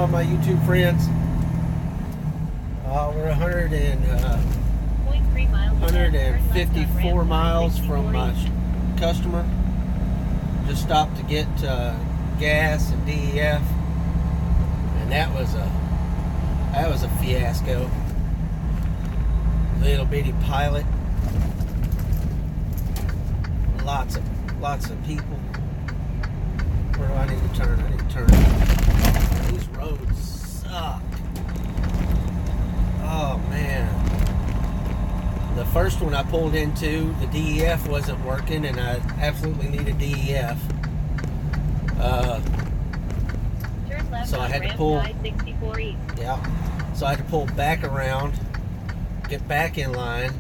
all my YouTube friends. We're 154 miles from my customer. Just stopped to get gas and DEF, and that was a fiasco. Little bitty pilot. Lots of people. Where do I need to turn? I need to turn. These roads suck. Oh man. The first one I pulled into, the DEF wasn't working, and I absolutely needed DEF. So I had to pull. Yeah. So I had to pull back around, get back in line,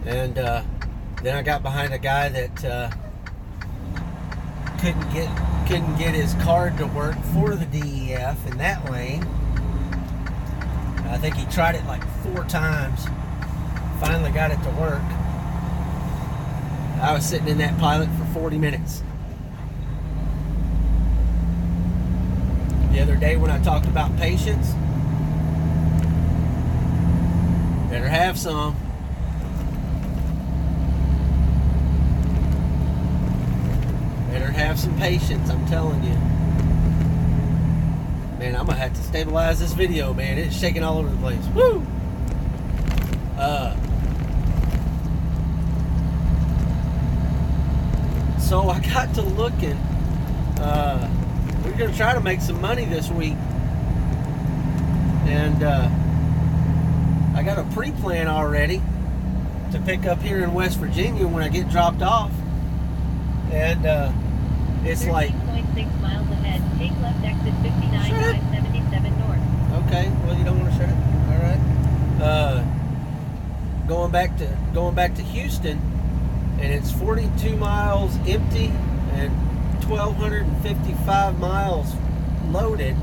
and then I got behind a guy that couldn't get his card to work for the DEF in that lane. I think he tried it like 4 times. Finally got it to work. I was sitting in that pilot for 40 minutes. The other day when I talked about patience, better have some. Better have some patience, I'm telling you. Man, I'm gonna have to stabilize this video, man. It's shaking all over the place. Woo! So I got to looking. We're gonna try to make some money this week, and I got a pre-plan already to pick up here in West Virginia when I get dropped off, and it's like 13.6 miles ahead. Take left exit 59-77 north. Okay, well you don't want to shut it. All right. Going back to Houston, and it's 42 miles empty and 1,255 miles loaded.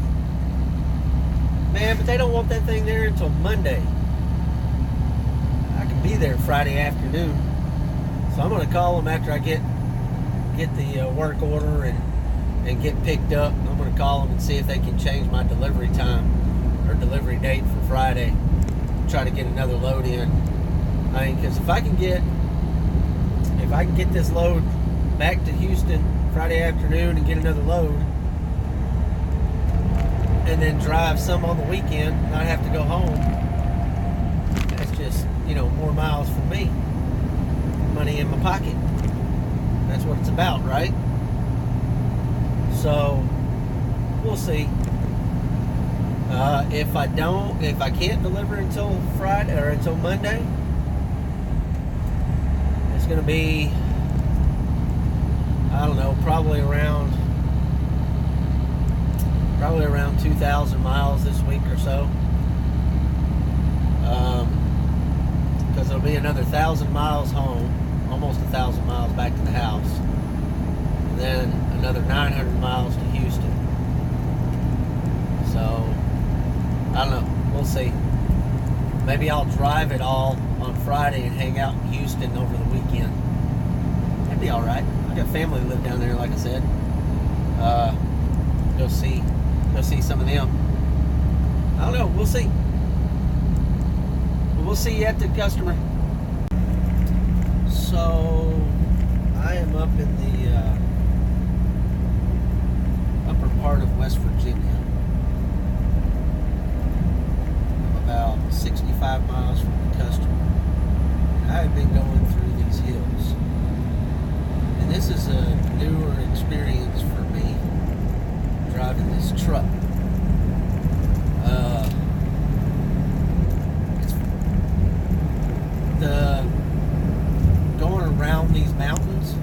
Man, but they don't want that thing there until Monday. I can be there Friday afternoon, so I'm going to call them after I get the work order and get picked up. I'm going to call them and see if they can change my delivery time or delivery date for Friday. Try to get another load in. I mean, because if I can get this load back to Houston Friday afternoon and get another load, and then drive some on the weekend, not have to go home, that's just, more miles for me. Money in my pocket. That's what it's about, right? So we'll see. If I can't deliver until Friday or until Monday, it's going to be, I don't know, probably around 2,000 miles this week or so. Because it'll be another 1,000 miles home, almost 1,000 miles back to the house, and then another 900 miles to Houston. So I don't know, we'll see. Maybe I'll drive it all on Friday and hang out in Houston over the weekend. That'd be alright. I got family that live down there, like I said. Go see some of them. I don't know, we'll see. We'll see you at the customer. So I am up in the upper part of West Virginia. I'm about 65 miles from the customer. I've been going through these hills, and this is a newer experience for me, driving this truck. Going around these mountains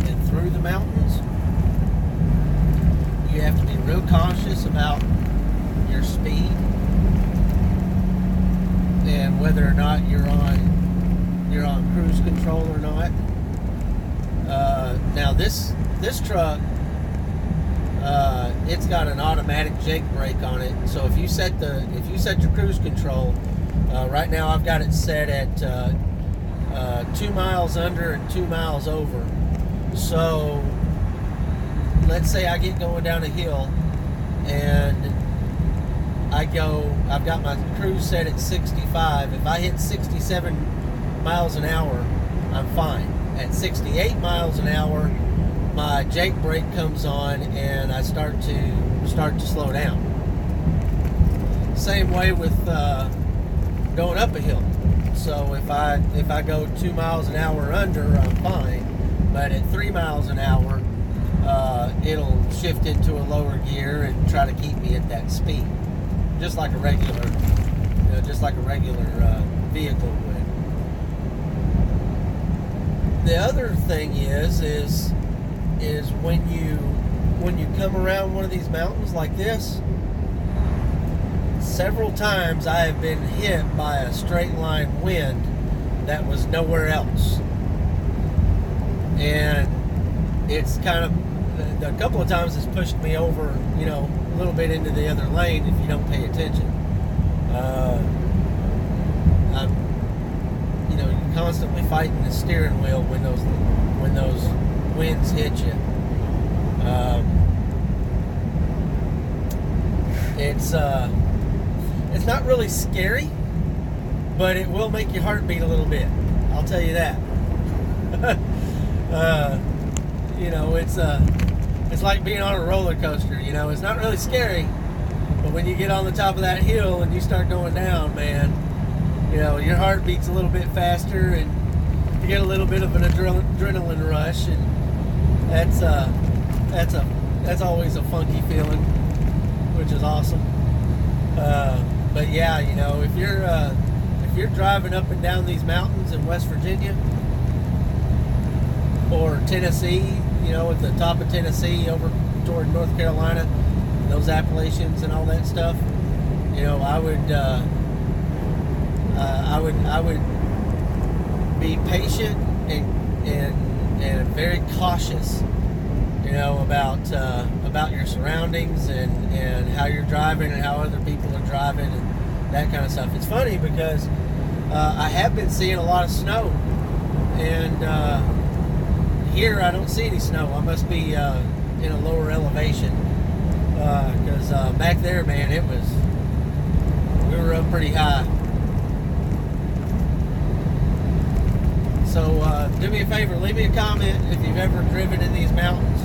and through the mountains, you have to be real cautious about your speed and whether or not you're on cruise control or not. Now this truck, it's got an automatic Jake brake on it. So if you set your cruise control, right now I've got it set at 2 miles under and 2 miles over. So let's say I get going down a hill and I've got my cruise set at 65. If I hit 67 miles an hour, I'm fine. At 68 miles an hour, my Jake brake comes on and I start to slow down. Same way with going up a hill. So if I go 2 miles an hour or under, I'm fine. But at 3 miles an hour, it'll shift into a lower gear and try to keep me at that speed, just like a regular, vehicle would. The other thing is when you come around one of these mountains like this, several times I have been hit by a straight line wind that was nowhere else. And it's kind of, a couple of times it's pushed me over, a little bit into the other lane if you don't pay attention. You're constantly fighting the steering wheel when those winds hit you. It's not really scary, but it will make your heart beat a little bit. I'll tell you that. It's like being on a roller coaster. It's not really scary, but when you get on the top of that hill and you start going down, man, your heart beats a little bit faster, and you get a little bit of an adrenaline rush, and that's always a funky feeling, which is awesome. But yeah, if you're driving up and down these mountains in West Virginia or Tennessee, at the top of Tennessee over toward North Carolina, those Appalachians and all that stuff, I would be patient and very cautious, about your surroundings and how you're driving and how other people are driving and that kind of stuff. It's funny because I have been seeing a lot of snow, and here I don't see any snow. I must be in a lower elevation, because back there, man, we were up pretty high. So do me a favor, leave me a comment if you've ever driven in these mountains,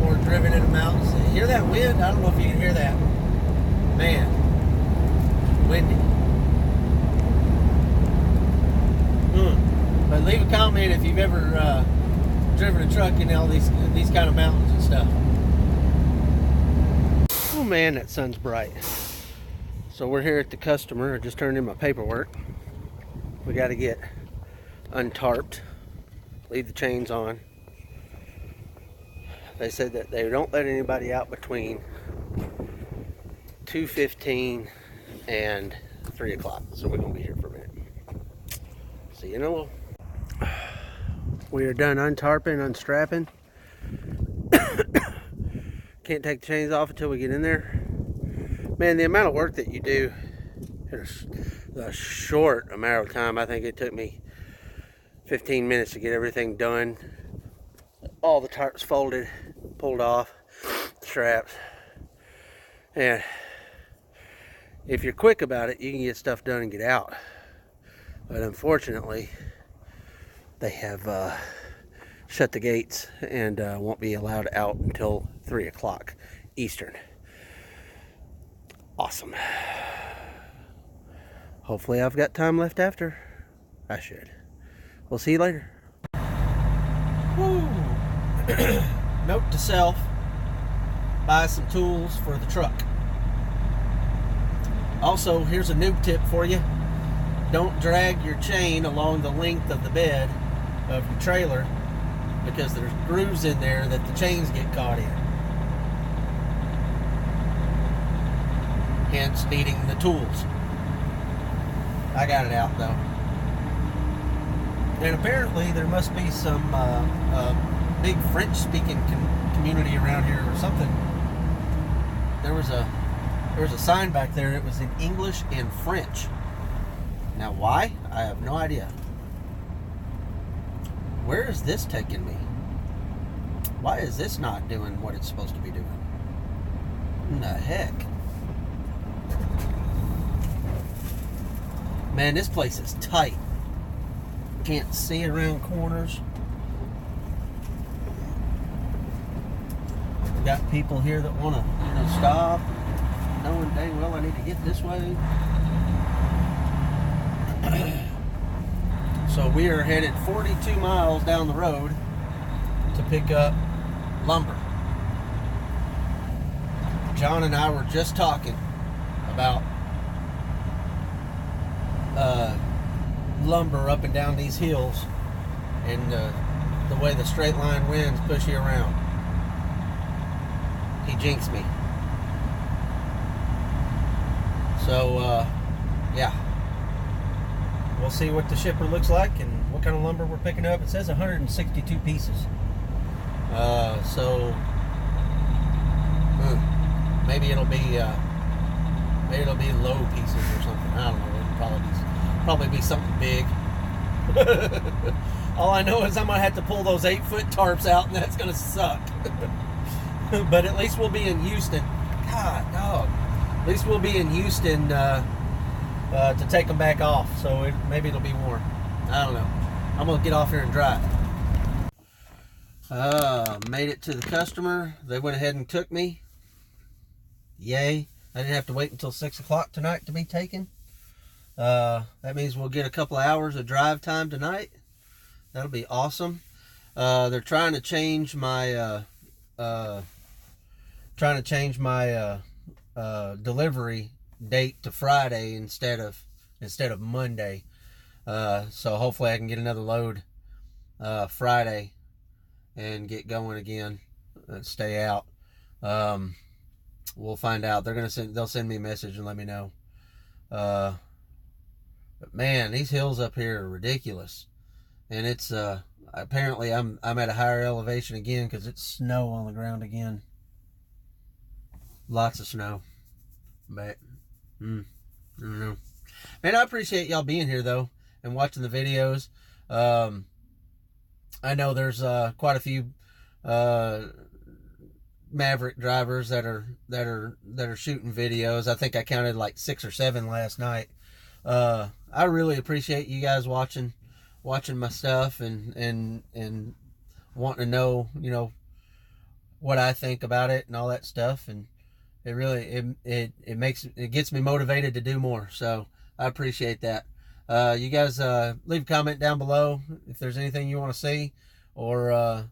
or driven in the mountains. Hear that wind? I don't know if you can hear that. Man, windy. But leave a comment if you've ever driven a truck in all these kind of mountains and stuff. Oh man, that sun's bright. So we're here at the customer. I just turned in my paperwork. We got to get untarped, leave the chains on. They said that they don't let anybody out between 2:15 and 3 o'clock, so we're gonna be here for a minute. See you in a little. We are done untarping, unstrapping. Can't take the chains off until we get in there. Man, the amount of work that you do in a short amount of time. I think it took me 15 minutes to get everything done. All the tarps folded, pulled off, straps. And if you're quick about it, you can get stuff done and get out. But unfortunately, they have shut the gates and won't be allowed out until 3 o'clock Eastern. Awesome. Hopefully I've got time left after. I should. We'll see you later. Woo. Note to self: buy some tools for the truck. Also, here's a noob tip for you. Don't drag your chain along the length of the bed of your trailer, because there's grooves in there that the chains get caught in. Hence needing the tools. I got it out though. And apparently there must be some big French-speaking community around here or something. There was a sign back there. It was in English and French. Now why? I have no idea. Where is this taking me? Why is this not doing what it's supposed to be doing? In the heck? Man, this place is tight. Can't see around corners. We got people here that want to, stop, knowing dang well I need to get this way. So we are headed 42 miles down the road to pick up lumber. John and I were just talking about lumber up and down these hills and the way the straight line winds push you around. He jinxed me. So yeah, we'll see what the shipper looks like and what kind of lumber we're picking up. It says 162 pieces. So maybe it'll be low pieces or something. I don't know. It'll probably be something big. All I know is I'm gonna have to pull those 8-foot tarps out, and that's gonna suck. But at least we'll be in Houston. God, dog. At least we'll be in Houston to take them back off. So maybe it'll be warm. I don't know. I'm gonna get off here and drive. Made it to the customer. They went ahead and took me. Yay. I didn't have to wait until 6 o'clock tonight to be taken. That means we'll get a couple of hours of drive time tonight. That'll be awesome. They're trying to change my delivery date to Friday instead of Monday. So hopefully I can get another load Friday and get going again and stay out. We'll find out. They'll send me a message and let me know. But man, these hills up here are ridiculous. And it's apparently I'm at a higher elevation again because it's snow on the ground again. Lots of snow. But I don't know. Man, I appreciate y'all being here though and watching the videos. I know there's quite a few Maverick drivers that are shooting videos. I think I counted like 6 or 7 last night. I really appreciate you guys watching my stuff and wanting to know, what I think about it and all that stuff. And it really, it gets me motivated to do more. So I appreciate that. You guys, leave a comment down below if there's anything you want to see, or,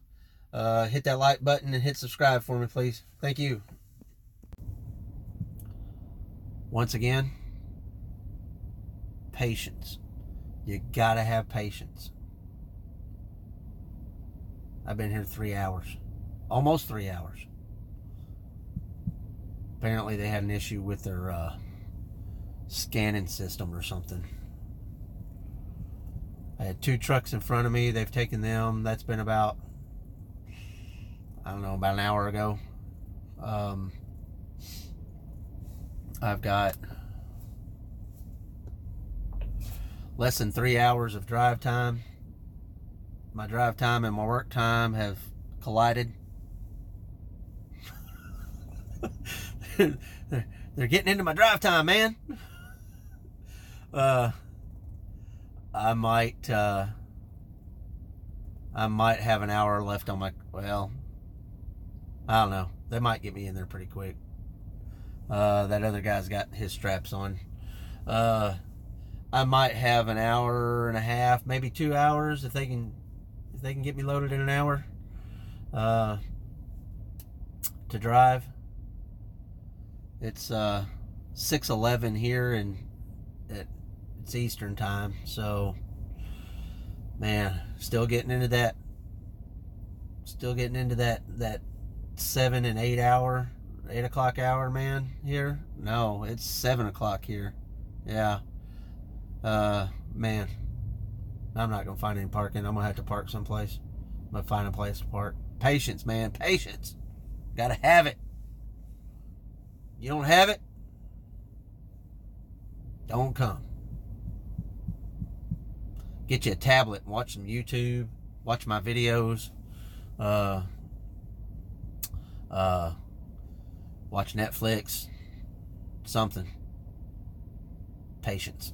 hit that like button and hit subscribe for me, please. Thank you. Once again, patience. You gotta have patience. I've been here 3 hours. Almost 3 hours. Apparently they had an issue with their scanning system or something. I had 2 trucks in front of me. They've taken them. That's been about, I don't know, about an hour ago. I've got less than 3 hours of drive time. My drive time and my work time have collided. They're getting into my drive time, man. I might have an hour left on my, well, I don't know. They might get me in there pretty quick. That other guy's got his straps on. I might have an hour and a half, maybe 2 hours if they can get me loaded in an hour to drive. It's 6:11 here and it's Eastern time, so man, still getting into that 7 and 8 o'clock hour, man, here. No, it's 7 o'clock here. Yeah. Man, I'm not gonna find any parking. I'm gonna have to park someplace. I'm gonna find a place to park. Patience, man, patience. Gotta have it. You don't have it, don't come. Get you a tablet and watch some YouTube, watch my watch watch Netflix, something. Patience.